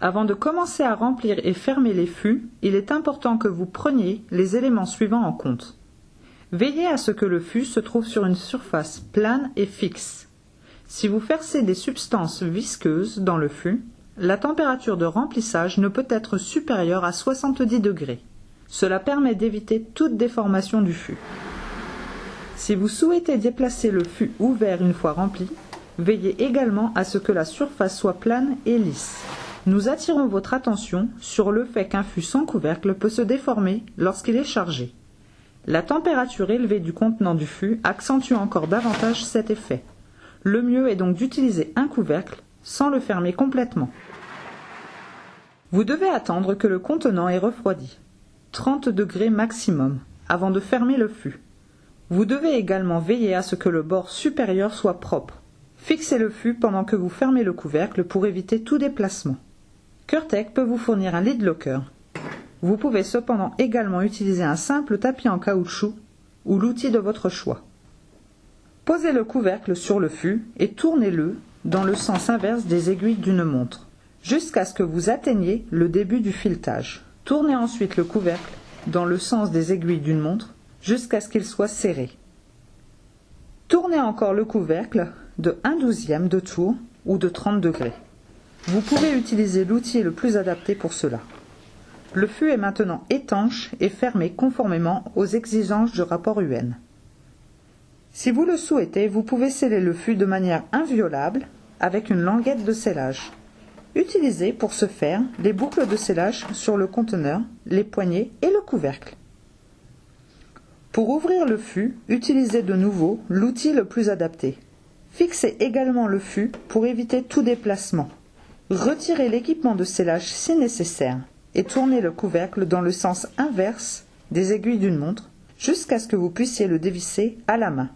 Avant de commencer à remplir et fermer les fûts, il est important que vous preniez les éléments suivants en compte. Veillez à ce que le fût se trouve sur une surface plane et fixe. Si vous versez des substances visqueuses dans le fût, la température de remplissage ne peut être supérieure à 70 degrés. Cela permet d'éviter toute déformation du fût. Si vous souhaitez déplacer le fût ouvert une fois rempli, veillez également à ce que la surface soit plane et lisse. Nous attirons votre attention sur le fait qu'un fût sans couvercle peut se déformer lorsqu'il est chargé. La température élevée du contenant du fût accentue encore davantage cet effet. Le mieux est donc d'utiliser un couvercle sans le fermer complètement. Vous devez attendre que le contenant ait refroidi, 30 degrés maximum, avant de fermer le fût. Vous devez également veiller à ce que le bord supérieur soit propre. Fixez le fût pendant que vous fermez le couvercle pour éviter tout déplacement. Curtec peut vous fournir un lid locker. Vous pouvez cependant également utiliser un simple tapis en caoutchouc ou l'outil de votre choix. Posez le couvercle sur le fût et tournez-le dans le sens inverse des aiguilles d'une montre, jusqu'à ce que vous atteigniez le début du filetage. Tournez ensuite le couvercle dans le sens des aiguilles d'une montre jusqu'à ce qu'il soit serré. Tournez encore le couvercle de 1/12 de tour ou de 30 degrés. Vous pouvez utiliser l'outil le plus adapté pour cela. Le fût est maintenant étanche et fermé conformément aux exigences du rapport UN. Si vous le souhaitez, vous pouvez sceller le fût de manière inviolable avec une languette de scellage. Utilisez pour ce faire les boucles de scellage sur le conteneur, les poignées et le couvercle. Pour ouvrir le fût, utilisez de nouveau l'outil le plus adapté. Fixez également le fût pour éviter tout déplacement. Retirez l'équipement de scellage si nécessaire et tournez le couvercle dans le sens inverse des aiguilles d'une montre jusqu'à ce que vous puissiez le dévisser à la main.